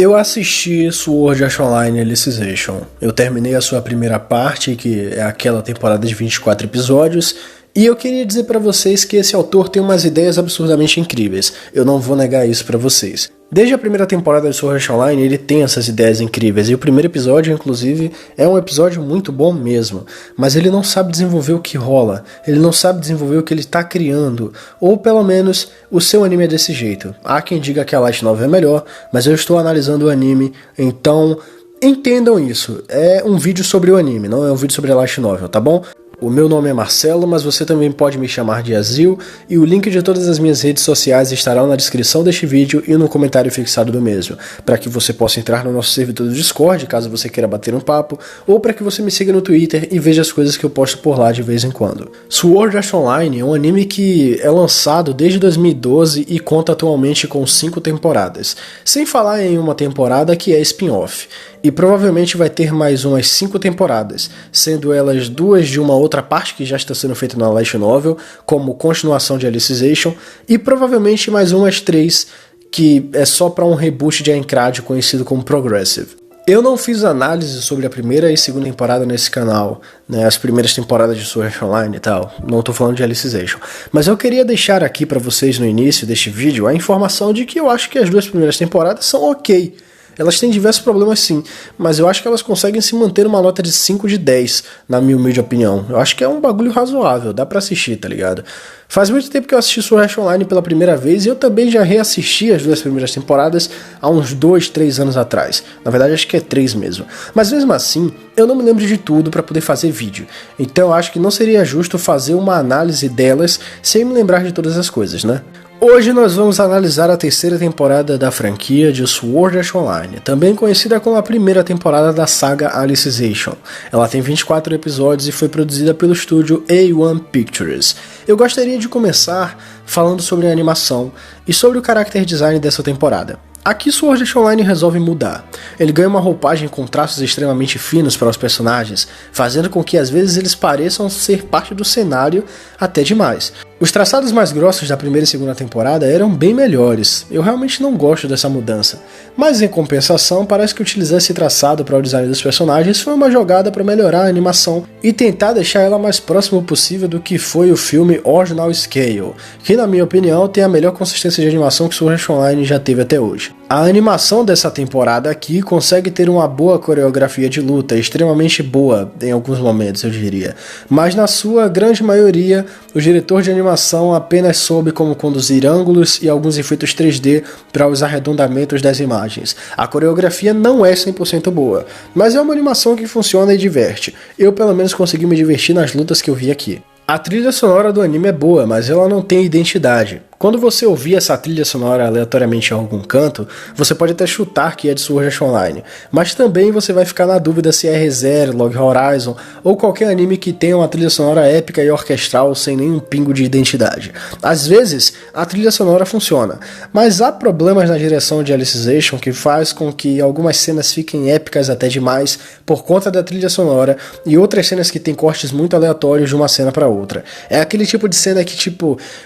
Eu assisti Sword Art Online Alicization. Eu terminei a sua primeira parte, que é aquela temporada de 24 episódios, e eu queria dizer pra vocês que esse autor tem umas ideias absurdamente incríveis. Eu não vou negar isso pra vocês. Desde a primeira temporada de Sword Art Online, ele tem essas ideias incríveis, e o primeiro episódio, inclusive, é um episódio muito bom mesmo, mas ele não sabe desenvolver o que rola, ele não sabe desenvolver o que ele está criando, ou pelo menos o seu anime é desse jeito. Há quem diga que a Light Novel é melhor, mas eu estou analisando o anime, então entendam isso. É um vídeo sobre o anime, não é um vídeo sobre a Light Novel, tá bom? O meu nome é Marcelo, mas você também pode me chamar de Azil, e o link de todas as minhas redes sociais estarão na descrição deste vídeo e no comentário fixado do mesmo, para que você possa entrar no nosso servidor do Discord, caso você queira bater um papo, ou para que você me siga no Twitter e veja as coisas que eu posto por lá de vez em quando. Sword Art Online é um anime que é lançado desde 2012 e conta atualmente com 5 temporadas, sem falar em uma temporada que é spin-off. E provavelmente vai ter mais umas 5 temporadas, sendo elas 2 de uma outra parte que já está sendo feita na Light Novel, como continuação de Alicization, e provavelmente mais umas 3 que é só para um reboot de Aincrad conhecido como Progressive. Eu não fiz análise sobre a primeira e segunda temporada nesse canal, né, as primeiras temporadas de Sword Art Online e tal, não tô falando de Alicization, mas eu queria deixar aqui para vocês no início deste vídeo a informação de que eu acho que as 2 primeiras temporadas são ok. Elas têm diversos problemas sim, mas eu acho que elas conseguem se manter uma nota de 5 de 10, na minha humilde opinião. Eu acho que é um bagulho razoável, dá pra assistir, tá ligado? Faz muito tempo que eu assisti Sword Art Online pela primeira vez e eu também já reassisti as 2 primeiras temporadas há uns 2, 3 anos atrás. Na verdade acho que é 3 mesmo. Mas mesmo assim, eu não me lembro de tudo pra poder fazer vídeo. Então eu acho que não seria justo fazer uma análise delas sem me lembrar de todas as coisas, né? Hoje nós vamos analisar a terceira temporada da franquia de Sword Art Online, também conhecida como a primeira temporada da saga Alicization. Ela tem 24 episódios e foi produzida pelo estúdio A1 Pictures. Eu gostaria de começar falando sobre a animação e sobre o character design dessa temporada. Aqui Sword Art Online resolve mudar. Ele ganha uma roupagem com traços extremamente finos para os personagens, fazendo com que às vezes eles pareçam ser parte do cenário até demais. Os traçados mais grossos da primeira e segunda temporada eram bem melhores, eu realmente não gosto dessa mudança, mas em compensação parece que utilizar esse traçado para o design dos personagens foi uma jogada para melhorar a animação e tentar deixar ela mais próximo possível do que foi o filme Original Scale, que na minha opinião tem a melhor consistência de animação que Sword Art Online já teve até hoje. A animação dessa temporada aqui consegue ter uma boa coreografia de luta, extremamente boa em alguns momentos eu diria, mas na sua grande maioria o diretor de animação apenas soube como conduzir ângulos e alguns efeitos 3D para os arredondamentos das imagens. A coreografia não é 100% boa, mas é uma animação que funciona e diverte. Eu pelo menos consegui me divertir nas lutas que eu vi aqui. A trilha sonora do anime é boa, mas ela não tem identidade. Quando você ouvir essa trilha sonora aleatoriamente em algum canto, você pode até chutar que é de Sword Art Online, mas também você vai ficar na dúvida se é Re:Zero, Log Horizon ou qualquer anime que tenha uma trilha sonora épica e orquestral sem nenhum pingo de identidade. Às vezes, a trilha sonora funciona, mas há problemas na direção de Alicization que faz com que algumas cenas fiquem épicas até demais por conta da trilha sonora e outras cenas que tem cortes muito aleatórios de uma cena para outra. É aquele tipo de cena que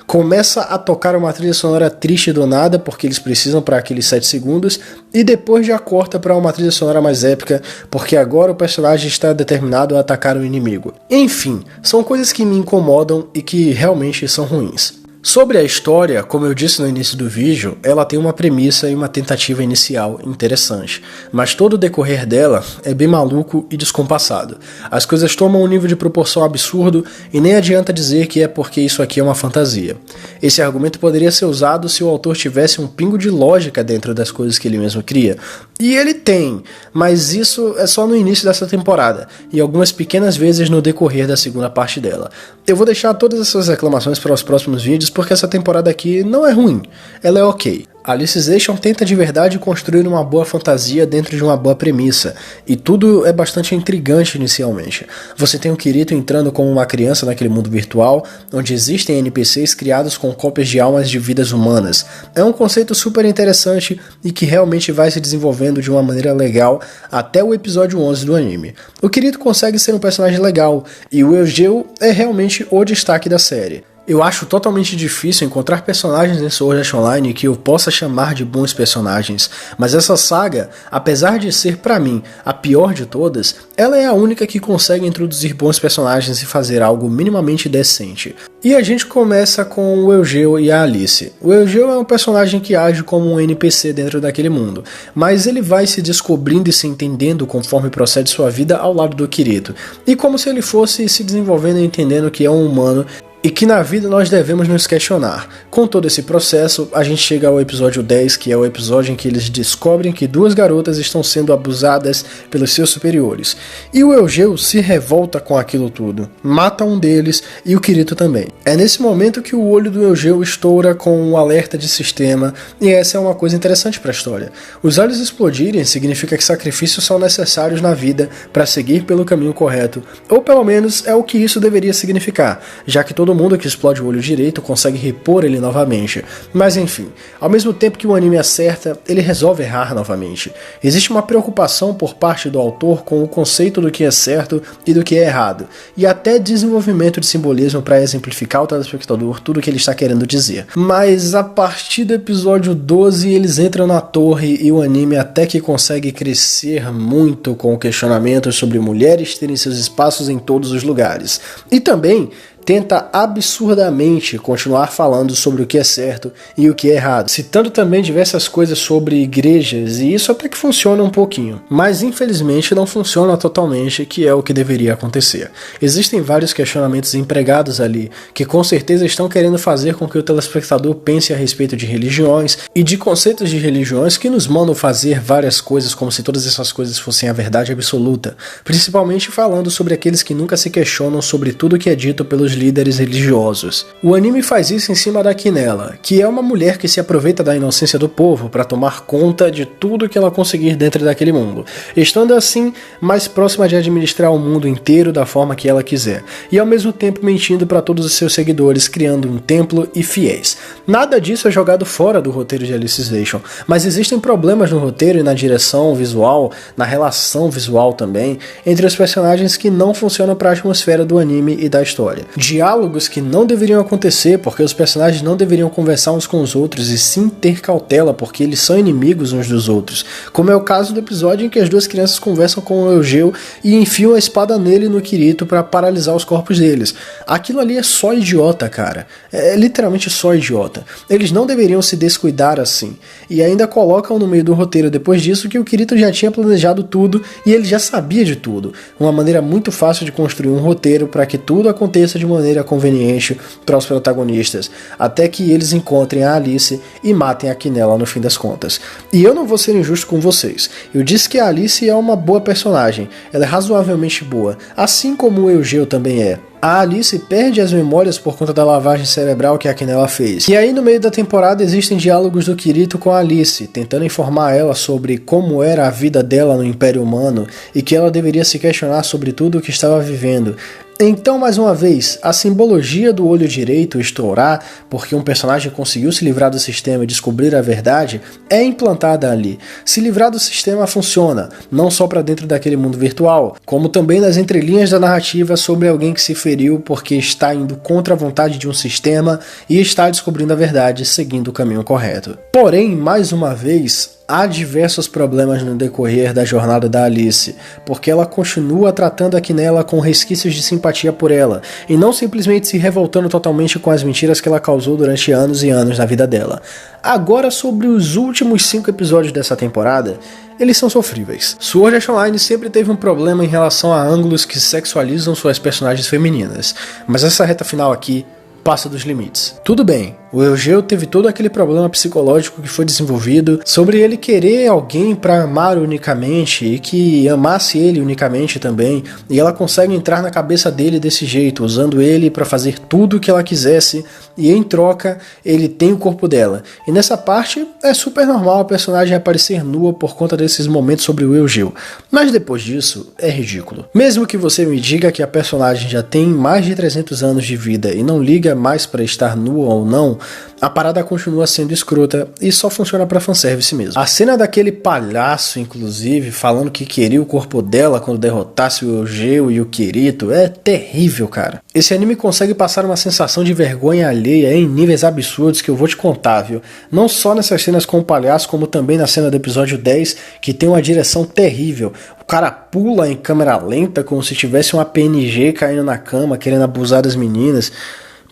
começa a tocar uma trilha sonora triste do nada, porque eles precisam para aqueles 7 segundos, e depois já corta para uma trilha sonora mais épica, porque agora o personagem está determinado a atacar o inimigo. Enfim, são coisas que me incomodam e que realmente são ruins. Sobre a história, como eu disse no início do vídeo, ela tem uma premissa e uma tentativa inicial interessante, mas todo o decorrer dela é bem maluco e descompassado. As coisas tomam um nível de proporção absurdo e nem adianta dizer que é porque isso aqui é uma fantasia. Esse argumento poderia ser usado se o autor tivesse um pingo de lógica dentro das coisas que ele mesmo cria, e ele tem, mas isso é só no início dessa temporada e algumas pequenas vezes no decorrer da segunda parte dela. Eu vou deixar todas essas reclamações para os próximos vídeos porque essa temporada aqui não é ruim, ela é ok. Alicization tenta de verdade construir uma boa fantasia dentro de uma boa premissa, e tudo é bastante intrigante inicialmente. Você tem o Kirito entrando como uma criança naquele mundo virtual, onde existem NPCs criados com cópias de almas de vidas humanas. É um conceito super interessante e que realmente vai se desenvolvendo de uma maneira legal até o episódio 11 do anime. O Kirito consegue ser um personagem legal, e o Eugeo é realmente o destaque da série. Eu acho totalmente difícil encontrar personagens em Sword Art Online que eu possa chamar de bons personagens, mas essa saga, apesar de ser pra mim a pior de todas, ela é a única que consegue introduzir bons personagens e fazer algo minimamente decente. E a gente começa com o Eugeo e a Alice. O Eugeo é um personagem que age como um NPC dentro daquele mundo, mas ele vai se descobrindo e se entendendo conforme procede sua vida ao lado do Kirito, e como se ele fosse se desenvolvendo e entendendo que é um humano e que na vida nós devemos nos questionar. Com todo esse processo, a gente chega ao episódio 10, que é o episódio em que eles descobrem que duas garotas estão sendo abusadas pelos seus superiores. E o Eugeo se revolta com aquilo tudo, mata um deles e o Kirito também. É nesse momento que o olho do Eugeo estoura com um alerta de sistema, e essa é uma coisa interessante para a história. Os olhos explodirem significa que sacrifícios são necessários na vida para seguir pelo caminho correto, ou pelo menos é o que isso deveria significar, já que todo mundo que explode o olho direito consegue repor ele novamente. Mas enfim, ao mesmo tempo que o anime acerta, ele resolve errar novamente. Existe uma preocupação por parte do autor com o conceito do que é certo e do que é errado, e até desenvolvimento de simbolismo para exemplificar ao telespectador tudo o que ele está querendo dizer. Mas a partir do episódio 12 eles entram na torre e o anime até que consegue crescer muito com questionamentos sobre mulheres terem seus espaços em todos os lugares. E também tenta absurdamente continuar falando sobre o que é certo e o que é errado, citando também diversas coisas sobre igrejas, e isso até que funciona um pouquinho, mas infelizmente não funciona totalmente, que é o que deveria acontecer. Existem vários questionamentos empregados ali, que com certeza estão querendo fazer com que o telespectador pense a respeito de religiões e de conceitos de religiões que nos mandam fazer várias coisas como se todas essas coisas fossem a verdade absoluta, principalmente falando sobre aqueles que nunca se questionam sobre tudo que é dito pelos líderes religiosos. O anime faz isso em cima da Quinella, que é uma mulher que se aproveita da inocência do povo para tomar conta de tudo que ela conseguir dentro daquele mundo, estando assim mais próxima de administrar o mundo inteiro da forma que ela quiser, e ao mesmo tempo mentindo para todos os seus seguidores, criando um templo e fiéis. Nada disso é jogado fora do roteiro de Alicization, mas existem problemas no roteiro e na direção visual, na relação visual também, entre os personagens que não funcionam para a atmosfera do anime e da história. Diálogos que não deveriam acontecer porque os personagens não deveriam conversar uns com os outros e sim ter cautela porque eles são inimigos uns dos outros, como é o caso do episódio em que as duas crianças conversam com o Eugeo e enfiam a espada nele e no Kirito para paralisar os corpos deles. Aquilo ali é só idiota, cara. É literalmente só idiota. Eles não deveriam se descuidar assim. E ainda colocam no meio do roteiro depois disso que o Kirito já tinha planejado tudo e ele já sabia de tudo. Uma maneira muito fácil de construir um roteiro para que tudo aconteça de maneira conveniente para os protagonistas, até que eles encontrem a Alice e matem a Quinella no fim das contas. E eu não vou ser injusto com vocês, eu disse que a Alice é uma boa personagem, ela é razoavelmente boa, assim como o Eugeo também é. A Alice perde as memórias por conta da lavagem cerebral que a Quinella fez. E aí no meio da temporada existem diálogos do Kirito com a Alice, tentando informar ela sobre como era a vida dela no Império Humano e que ela deveria se questionar sobre tudo o que estava vivendo. Então, mais uma vez, a simbologia do olho direito estourar porque um personagem conseguiu se livrar do sistema e descobrir a verdade é implantada ali. Se livrar do sistema funciona, não só para dentro daquele mundo virtual, como também nas entrelinhas da narrativa sobre alguém que se feriu porque está indo contra a vontade de um sistema e está descobrindo a verdade seguindo o caminho correto. Porém, mais uma vez, há diversos problemas no decorrer da jornada da Alice, porque ela continua tratando a Quinella com resquícios de simpatia por ela, e não simplesmente se revoltando totalmente com as mentiras que ela causou durante anos e anos na vida dela. Agora, sobre os últimos 5 episódios dessa temporada, eles são sofríveis. Sword Art Online sempre teve um problema em relação a ângulos que sexualizam suas personagens femininas, mas essa reta final aqui passa dos limites. Tudo bem, o Eugeo teve todo aquele problema psicológico que foi desenvolvido sobre ele querer alguém para amar unicamente e que amasse ele unicamente também, e ela consegue entrar na cabeça dele desse jeito, usando ele para fazer tudo o que ela quisesse, e em troca ele tem o corpo dela. E nessa parte é super normal a personagem aparecer nua por conta desses momentos sobre o Eugeo, mas depois disso é ridículo. Mesmo que você me diga que a personagem já tem mais de 300 anos de vida e não liga mais para estar nua ou não, a parada continua sendo escrota e só funciona pra fanservice mesmo. A cena daquele palhaço, inclusive, falando que queria o corpo dela quando derrotasse o Eugeo e o Kirito, é terrível, cara. Esse anime consegue passar uma sensação de vergonha alheia em níveis absurdos que eu vou te contar, viu? Não só nessas cenas com o palhaço, como também na cena do episódio 10, que tem uma direção terrível. O cara pula em câmera lenta como se tivesse uma PNG caindo na cama, querendo abusar das meninas.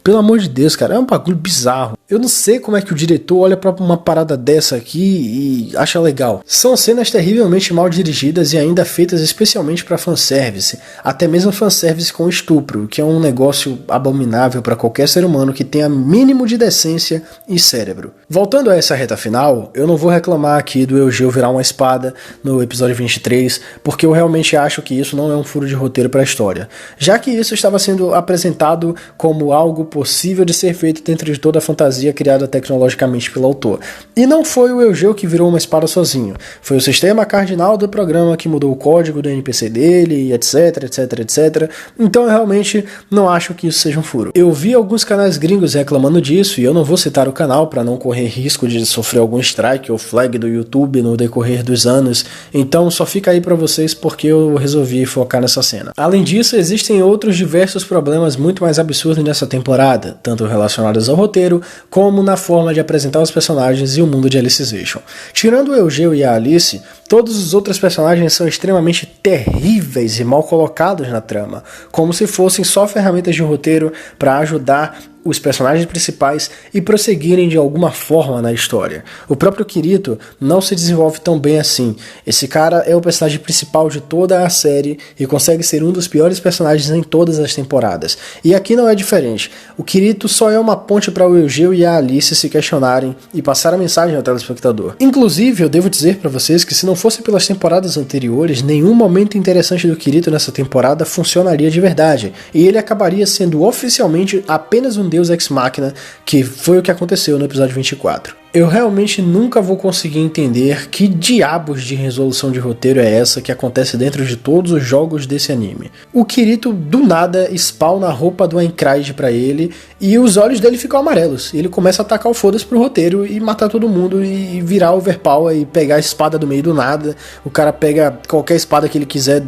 Pelo amor de Deus, cara, é um bagulho bizarro. Eu não sei como é que o diretor olha pra uma parada dessa aqui e acha legal. São cenas terrivelmente mal dirigidas e ainda feitas especialmente pra fanservice. Até mesmo fanservice com estupro, que é um negócio abominável pra qualquer ser humano que tenha mínimo de decência e cérebro. Voltando a essa reta final, eu não vou reclamar aqui do Eugeo virar uma espada no episódio 23, porque eu realmente acho que isso não é um furo de roteiro pra história. Já que isso estava sendo apresentado como algo possível de ser feito dentro de toda a fantasia criada tecnologicamente pelo autor. E não foi o Eugeo que virou uma espada sozinho. Foi o sistema cardinal do programa que mudou o código do NPC dele, etc, etc, etc. Então eu realmente não acho que isso seja um furo. Eu vi alguns canais gringos reclamando disso e eu não vou citar o canal para não correr risco de sofrer algum strike ou flag do YouTube no decorrer dos anos. Então só fica aí para vocês porque eu resolvi focar nessa cena. Além disso, existem outros diversos problemas muito mais absurdos nessa temporada, tanto relacionados ao roteiro, como na forma de apresentar os personagens e o mundo de Alicization. Tirando o Eugeo e a Alice, todos os outros personagens são extremamente terríveis e mal colocados na trama, como se fossem só ferramentas de roteiro para ajudar os personagens principais e prosseguirem de alguma forma na história. O próprio Kirito não se desenvolve tão bem assim. Esse cara é o personagem principal de toda a série e consegue ser um dos piores personagens em todas as temporadas. E aqui não é diferente. O Kirito só é uma ponte para o Eugeo e a Alice se questionarem e passar a mensagem ao telespectador. Inclusive, eu devo dizer para vocês que se não fosse pelas temporadas anteriores, nenhum momento interessante do Kirito nessa temporada funcionaria de verdade, e ele acabaria sendo oficialmente apenas um Deus Ex Machina, que foi o que aconteceu no episódio 24. Eu realmente nunca vou conseguir entender que diabos de resolução de roteiro é essa que acontece dentro de todos os jogos desse anime. O Kirito do nada spawna a roupa do Aincrad pra ele e os olhos dele ficam amarelos. Ele começa a atacar o foda-se pro roteiro e matar todo mundo e virar overpower e pegar a espada do meio do nada. O cara pega qualquer espada que ele quiser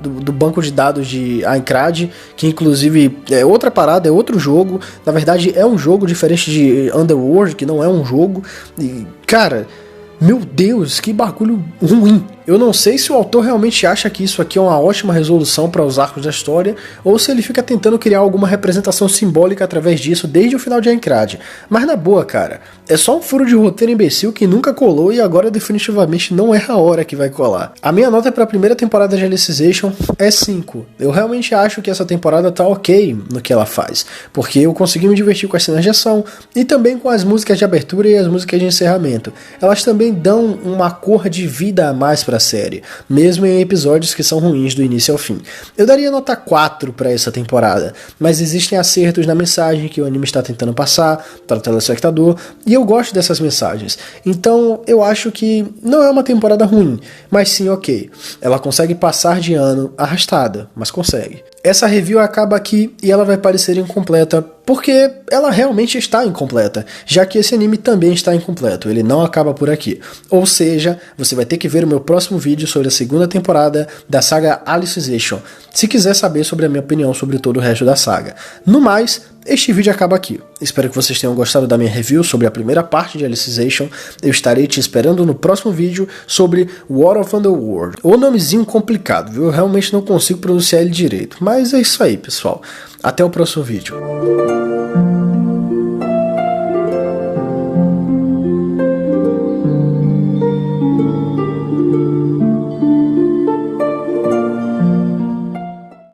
do banco de dados de Aincrad, que inclusive é outra parada, é outro jogo. Na verdade é um jogo diferente de Underworld, que não é um jogo. E, cara, meu Deus, que bagulho ruim. Eu não sei se o autor realmente acha que isso aqui é uma ótima resolução para os arcos da história, ou se ele fica tentando criar alguma representação simbólica através disso desde o final de Aincrad. Mas na boa, cara, é só um furo de roteiro imbecil que nunca colou e agora definitivamente não é a hora que vai colar. A minha nota para a primeira temporada de Alicization é 5. Eu realmente acho que essa temporada tá ok no que ela faz, porque eu consegui me divertir com as cenas de ação e também com as músicas de abertura e as músicas de encerramento. Elas também dão uma cor de vida a mais para série, mesmo em episódios que são ruins do início ao fim. Eu daria nota 4 para essa temporada, mas existem acertos na mensagem que o anime está tentando passar para o telespectador, e eu gosto dessas mensagens. Então eu acho que não é uma temporada ruim, mas sim ok. Ela consegue passar de ano arrastada, mas consegue. Essa review acaba aqui e ela vai parecer incompleta, porque ela realmente está incompleta, já que esse anime também está incompleto, ele não acaba por aqui. Ou seja, você vai ter que ver o meu próximo vídeo sobre a segunda temporada da saga Alicization, se quiser saber sobre a minha opinião sobre todo o resto da saga. No mais, este vídeo acaba aqui. Espero que vocês tenham gostado da minha review sobre a primeira parte de Alicization. Eu estarei te esperando no próximo vídeo sobre War of Underworld. O nomezinho complicado, viu? Eu realmente não consigo pronunciar ele direito. Mas é isso aí, pessoal. Até o próximo vídeo.